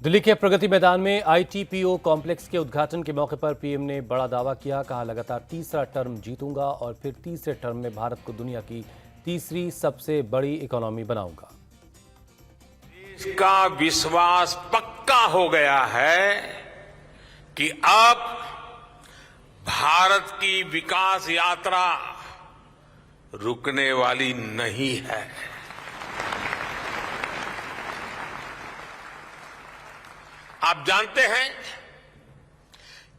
दिल्ली के प्रगति मैदान में ITPO complex के उद्घाटन के मौके पर पीएम ने बड़ा दावा किया। कहा, लगातार तीसरा टर्म जीतूंगा और फिर तीसरे टर्म में भारत को दुनिया की तीसरी सबसे बड़ी इकोनॉमी बनाऊंगा। देश का विश्वास पक्का हो गया है कि अब भारत की विकास यात्रा रुकने वाली नहीं है। आप जानते हैं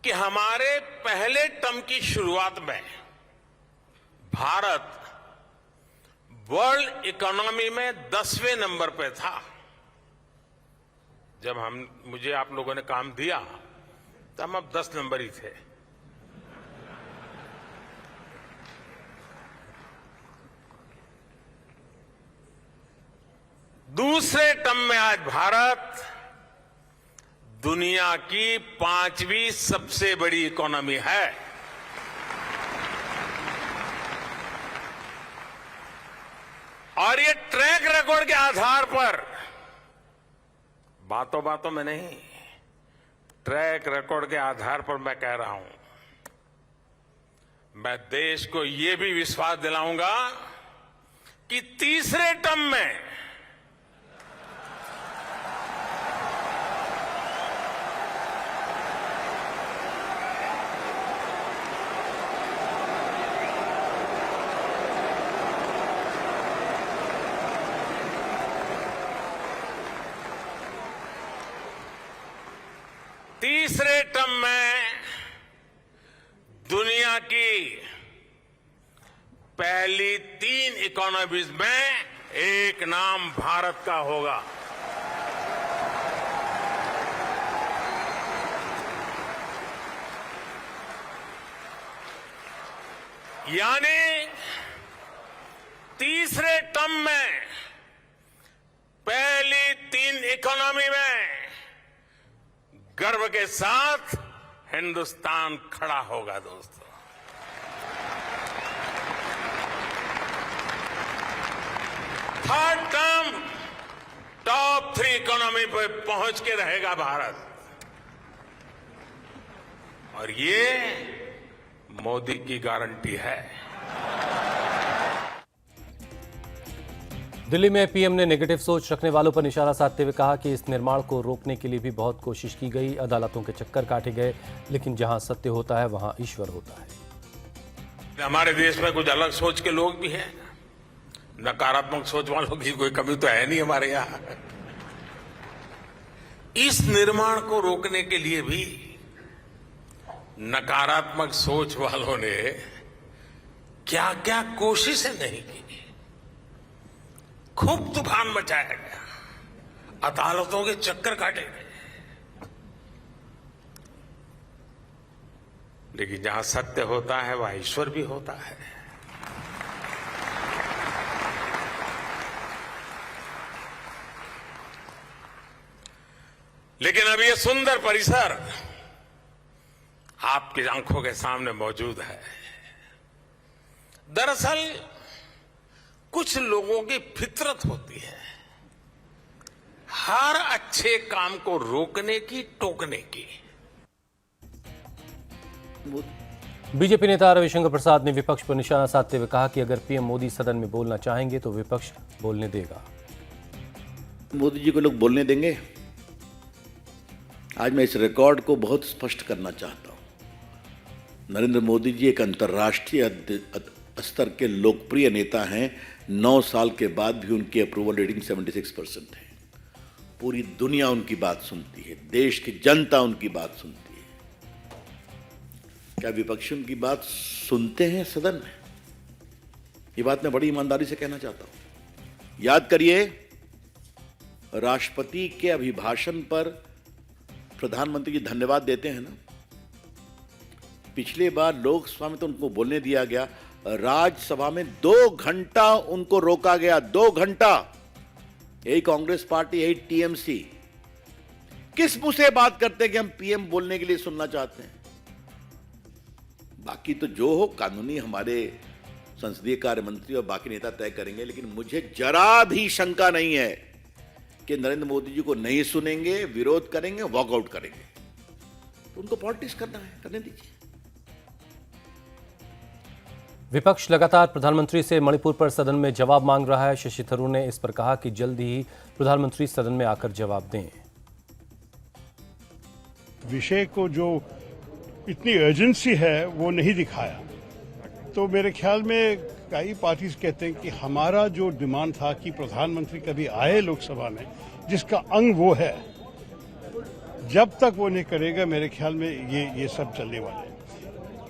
कि हमारे पहले टर्म की शुरुआत में भारत वर्ल्ड इकोनॉमी में 10वें नंबर पे था। जब मुझे आप लोगों ने काम दिया तो हम अब 10 नंबर ही थे। दूसरे टर्म में आज भारत दुनिया की 5वीं सबसे बड़ी इकोनॉमी है। और ये ट्रैक रिकॉर्ड के आधार पर, बातों बातों में नहीं, ट्रैक रिकॉर्ड के आधार पर मैं कह रहा हूं, मैं देश को ये भी विश्वास दिलाऊंगा कि तीसरे टर्म में दुनिया की पहली 3 इकोनॉमीज में एक नाम भारत का होगा। यानी तीसरे टर्म में पहली 3 इकोनॉमी में गर्व के साथ हिंदुस्तान खड़ा होगा। दोस्तों, थर्ड टर्म टॉप 3 इकोनॉमी पे पहुंच के रहेगा भारत। और ये मोदी की गारंटी है। दिल्ली में पीएम ने नेगेटिव सोच रखने वालों पर निशाना साधते हुए कहा कि इस निर्माण को रोकने के लिए भी बहुत कोशिश की गई, अदालतों के चक्कर काटे गए, लेकिन जहां सत्य होता है वहां ईश्वर होता है। हमारे देश में कुछ अलग सोच के लोग भी हैं, नकारात्मक सोच वालों की कोई कमी तो है नहीं हमारे यहां। इस निर्माण को रोकने के लिए भी नकारात्मक सोच वालों ने क्या क्या कोशिशें नहीं की। खूब तूफान मचाया गया, अदालतों के चक्कर काटे गए, लेकिन जहां सत्य होता है वहां ईश्वर भी होता है। लेकिन अब ये सुंदर परिसर आपकी आंखों के सामने मौजूद है। दरअसल कुछ लोगों की फितरत होती है हर अच्छे काम को रोकने की, टोकने की। बीजेपी नेता रविशंकर प्रसाद ने विपक्ष पर निशाना साधते हुए कहा कि अगर पीएम मोदी सदन में बोलना चाहेंगे तो विपक्ष बोलने देगा। मोदी जी को लोग बोलने देंगे? आज मैं इस रिकॉर्ड को बहुत स्पष्ट करना चाहता हूं। नरेंद्र मोदी जी एक अंतर्राष्ट्रीय स्तर के लोकप्रिय नेता हैं। 9 साल के बाद भी उनकी अप्रूवल रेटिंग 76% है। पूरी दुनिया उनकी बात सुनती है, देश की जनता उनकी बात सुनती है। क्या विपक्षी उनकी बात सुनते हैं सदन में? ये बात मैं बड़ी ईमानदारी से कहना चाहता हूं। याद करिए, राष्ट्रपति के अभिभाषण पर प्रधानमंत्री जी धन्यवाद देते हैं ना। पिछले बार लोकसभा में तो उनको बोलने दिया गया, राज्यसभा में 2 घंटा उनको रोका गया। 2 घंटा। यही कांग्रेस पार्टी, यही टीएमसी किस मुंह से बात करते हैं कि हम पीएम बोलने के लिए सुनना चाहते हैं। बाकी तो जो हो कानूनी हमारे संसदीय कार्य मंत्री और बाकी नेता तय करेंगे, लेकिन मुझे जरा भी शंका नहीं है कि नरेंद्र मोदी जी को नहीं सुनेंगे, विरोध करेंगे, वॉकआउट करेंगे, तो उनको पॉलिटिक्स करना है, करने दीजिए। विपक्ष लगातार प्रधानमंत्री से मणिपुर पर सदन में जवाब मांग रहा है। शशि थरूर ने इस पर कहा कि जल्द ही प्रधानमंत्री सदन में आकर जवाब दें। विषय को जो इतनी अर्जेंसी है वो नहीं दिखाया, तो मेरे ख्याल में कई पार्टीज कहते हैं कि हमारा जो डिमांड था कि प्रधानमंत्री कभी आए लोकसभा में, जिसका अंग वो है, जब तक वो नहीं करेगा मेरे ख्याल में ये सब चलने वाला है।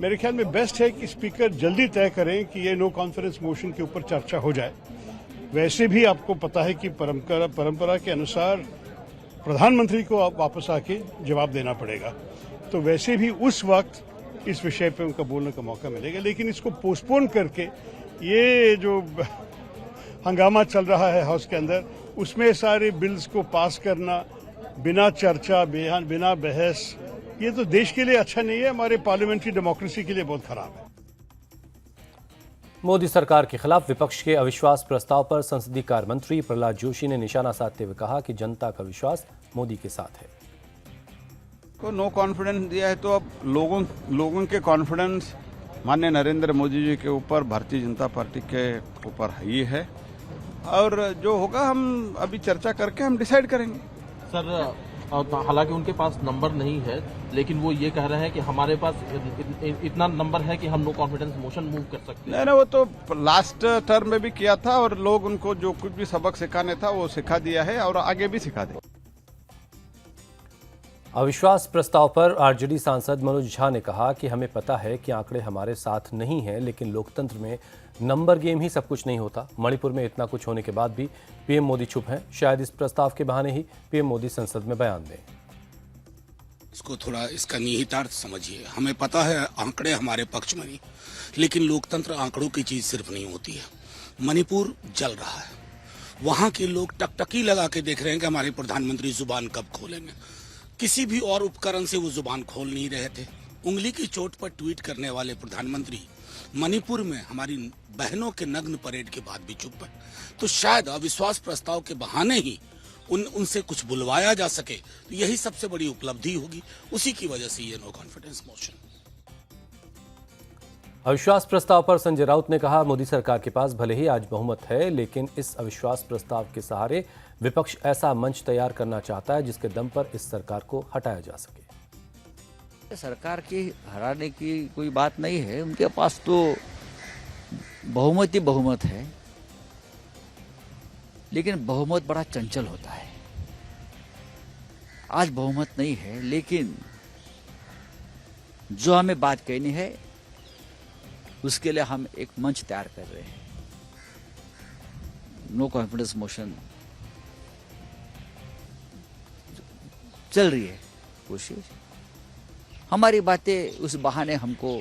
मेरे ख्याल में बेस्ट है कि स्पीकर जल्दी तय करें कि ये नो कॉन्फिडेंस मोशन के ऊपर चर्चा हो जाए। वैसे भी आपको पता है कि परंपरा के अनुसार प्रधानमंत्री को आप वापस आके जवाब देना पड़ेगा, तो वैसे भी उस वक्त इस विषय पे उनका बोलने का मौका मिलेगा। लेकिन इसको पोस्टपोन करके ये जो हंगामा चल रहा है हाउस के अंदर, उसमें सारे बिल्स को पास करना बिना चर्चा, बिना बहस, ये तो देश के लिए अच्छा नहीं है, हमारे पार्लियामेंट्री डेमोक्रेसी के लिए बहुत खराब है। मोदी सरकार के खिलाफ विपक्ष के अविश्वास प्रस्ताव पर संसदीय कार्य मंत्री प्रहलाद जोशी ने निशाना साधते हुए कहा कि जनता का विश्वास मोदी के साथ है। को नो कॉन्फिडेंस दिया है, तो अब लोगों के कॉन्फिडेंस माननीय नरेंद्र मोदी जी के ऊपर, भारतीय जनता पार्टी के ऊपर ही है, और जो होगा हम अभी चर्चा करके हम डिसाइड करेंगे। सर, हालांकि उनके पास नंबर नहीं है, लेकिन वो ये कह रहे हैं कि हमारे पास इतना नंबर है कि हम नो कॉन्फिडेंस मोशन मूव कर सकते हैं। नहीं, वो तो लास्ट टर्म में भी किया था, और लोग उनको जो कुछ भी सबक सिखाने था वो सिखा दिया है और आगे भी सिखा दे। अविश्वास प्रस्ताव पर आरजेडी सांसद मनोज झा ने कहा कि हमें पता है कि आंकड़े हमारे साथ नहीं हैं, लेकिन लोकतंत्र में नंबर गेम ही सब कुछ नहीं होता। मणिपुर में इतना कुछ होने के बाद भी पीएम मोदी चुप हैं। शायद इस प्रस्ताव के बहाने ही पीएम मोदी संसद में बयान दें। इसको थोड़ा इसका निहितार्थ समझिए। हमें पता है आंकड़े हमारे पक्ष में नहीं, लेकिन लोकतंत्र आंकड़ों की चीज सिर्फ नहीं होती है। मणिपुर जल रहा है, वहां के लोग टकटकी लगा के देख रहे हैं कि हमारे प्रधानमंत्री जुबान कब खोलेंगे। किसी भी और उपकरण से वो जुबान खोल नहीं रहे थे। उंगली की चोट पर ट्वीट करने वाले प्रधानमंत्री मणिपुर में हमारी बहनों के नग्न परेड के बाद भी चुप है। तो शायद अविश्वास प्रस्ताव के बहाने ही उनसे कुछ बुलवाया जा सके, तो यही सबसे बड़ी उपलब्धि होगी। उसी की वजह से ये नो कॉन्फिडेंस मोशन। अविश्वास प्रस्ताव पर संजय राउत ने कहा, मोदी सरकार के पास भले ही आज बहुमत है, लेकिन इस अविश्वास प्रस्ताव के सहारे विपक्ष ऐसा मंच तैयार करना चाहता है जिसके दम पर इस सरकार को हटाया जा सके। सरकार की हराने की कोई बात नहीं है, उनके पास तो बहुमत ही बहुमत है, लेकिन बहुमत बड़ा चंचल होता है। आज बहुमत नहीं है, लेकिन जो हमें बात कहनी है उसके लिए हम एक मंच तैयार कर रहे हैं। नो कॉन्फिडेंस मोशन चल रही है कोशिश। हमारी बातें उस बहाने हमको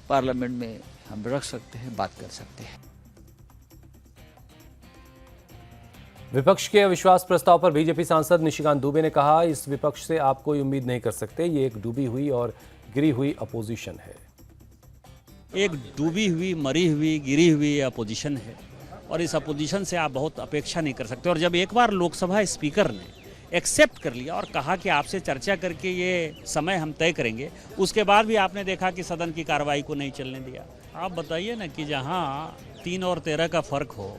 पार्लियामेंट में हम रख सकते हैं, बात कर सकते हैं। विपक्ष के अविश्वास प्रस्ताव पर बीजेपी सांसद निशिकांत दुबे ने कहा, इस विपक्ष से आप कोई उम्मीद नहीं कर सकते। ये एक डूबी हुई और गिरी हुई अपोजिशन है। एक डूबी हुई, मरी हुई, गिरी हुई अपोजिशन है, और इस अपोजिशन से आप बहुत अपेक्षा नहीं कर सकते। और जब एक बार लोकसभा स्पीकर ने एक्सेप्ट कर लिया और कहा कि आपसे चर्चा करके ये समय हम तय करेंगे, उसके बाद भी आपने देखा कि सदन की कार्रवाई को नहीं चलने दिया। आप बताइए ना कि जहाँ 3 और 13 का फर्क हो,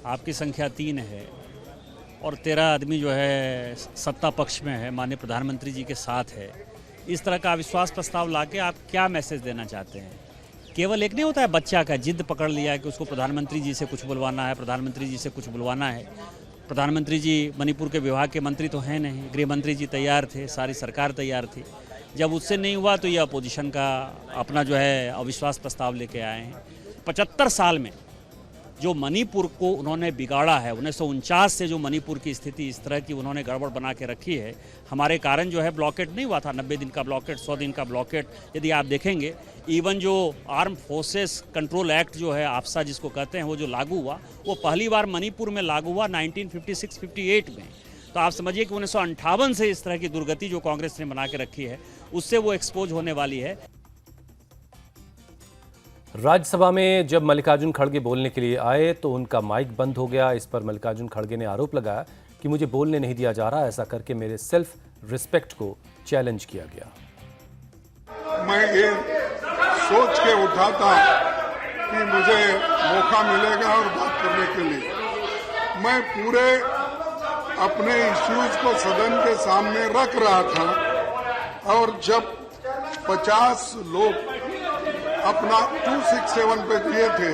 आपकी संख्या 3 है और 13 आदमी जो है सत्ता पक्ष में है, माननीय प्रधानमंत्री जी के साथ है, इस तरह का अविश्वास प्रस्ताव लाके आप क्या मैसेज देना चाहते हैं? केवल एक नहीं होता है बच्चा का जिद पकड़ लिया कि उसको प्रधानमंत्री जी से कुछ बुलवाना है, प्रधानमंत्री जी से कुछ बुलवाना है। प्रधानमंत्री जी मणिपुर के विभाग के मंत्री तो हैं नहीं, गृह मंत्री जी तैयार थे, सारी सरकार तैयार थी। जब उससे नहीं हुआ तो ये अपोजिशन का अपना जो है अविश्वास प्रस्ताव लेके आए हैं। 75 साल में जो मणिपुर को उन्होंने बिगाड़ा है, 1949 से जो मणिपुर की स्थिति इस तरह की उन्होंने गड़बड़ बना के रखी है, हमारे कारण जो है ब्लॉकेट नहीं हुआ था, 90 दिन का ब्लॉकेट, 100 दिन का ब्लॉकेट। यदि आप देखेंगे इवन जो आर्म फोर्सेस कंट्रोल एक्ट जो है, आपसा जिसको कहते हैं, वो जो लागू हुआ, वो पहली बार मणिपुर में लागू हुआ 1956-58 में। तो आप समझिए कि 1958 से इस तरह की दुर्गति जो कांग्रेस ने बना के रखी है, उससे वो एक्सपोज होने वाली है। राज्यसभा में जब मल्लिकार्जुन खड़गे बोलने के लिए आए तो उनका माइक बंद हो गया। इस पर मल्लिकार्जुन खड़गे ने आरोप लगाया कि मुझे बोलने नहीं दिया जा रहा, ऐसा करके मेरे सेल्फ रिस्पेक्ट को चैलेंज किया गया। मैं ये सोच के उठा था कि मुझे मौका मिलेगा और बात करने के लिए। मैं पूरे अपने इश्यूज को सदन के सामने रख रहा था और जब 50 लोग अपना 267 पे दिए थे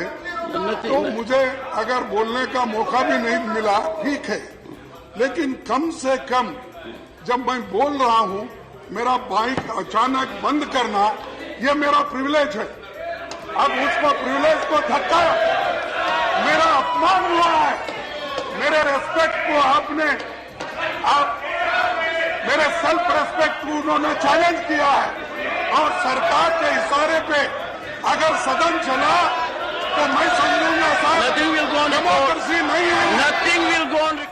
तो मुझे अगर बोलने का मौका भी नहीं मिला, ठीक है, लेकिन कम से कम जब मैं बोल रहा हूं मेरा माइक अचानक बंद करना यह मेरा प्रिविलेज है। अब उसको प्रिविलेज को धक्का मेरा अपमान हुआ है। मेरे रेस्पेक्ट को आप मेरे सेल्फ रेस्पेक्ट को उन्होंने चैलेंज किया है और सरकार के इशारे पे अगर सदन चला तो मैं समझूंगा सर डेमोक्रेसी नहीं है।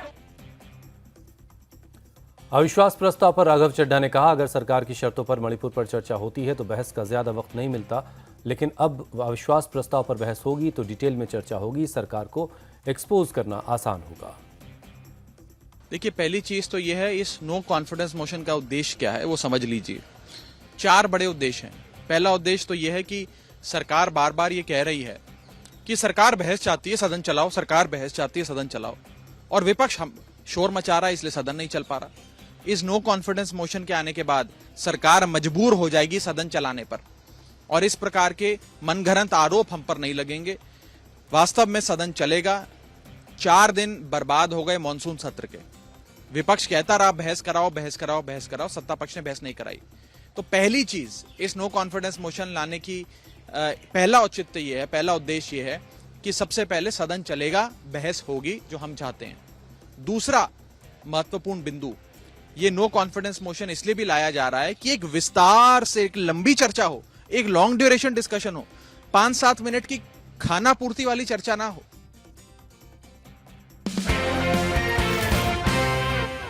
अविश्वास प्रस्ताव पर राघव चड्ढा ने कहा, अगर सरकार की शर्तों पर मणिपुर पर चर्चा होती है तो बहस का ज्यादा वक्त नहीं मिलता, लेकिन अब अविश्वास प्रस्ताव पर बहस होगी तो डिटेल में चर्चा होगी, सरकार को एक्सपोज करना आसान होगा। देखिए, पहली चीज तो यह है, इस नो कॉन्फिडेंस मोशन का उद्देश्य क्या है वो समझ लीजिए। 4 बड़े उद्देश्य हैं। पहला उद्देश्य तो यह है कि सरकार बार बार ये कह रही है कि सरकार बहस चाहती है सदन चलाओ, सरकार बहस चाहती है सदन चलाओ, और विपक्ष हम शोर मचा रहा है इसलिए सदन नहीं चल पा रहा। इस नो कॉन्फिडेंस मोशन के आने के बाद सरकार मजबूर हो जाएगी सदन चलाने पर, और इस प्रकार के मनगढ़ंत आरोप हम पर नहीं लगेंगे। वास्तव में सदन चलेगा। 4 दिन बर्बाद हो गए मॉनसून सत्र के। विपक्ष कहता रहा बहस कराओ बहस कराओ बहस कराओ, सत्ता पक्ष ने बहस नहीं कराई। तो पहली चीज इस नो कॉन्फिडेंस मोशन लाने की पहला औचित्य यह है, पहला उद्देश्य यह है कि सबसे पहले सदन चलेगा, बहस होगी जो हम चाहते हैं। दूसरा महत्वपूर्ण बिंदु, ये नो कॉन्फिडेंस मोशन इसलिए भी लाया जा रहा है कि एक विस्तार से एक लंबी चर्चा हो, एक लॉन्ग ड्यूरेशन डिस्कशन हो, 5-7 मिनट की खाना पूर्ति वाली चर्चा ना हो।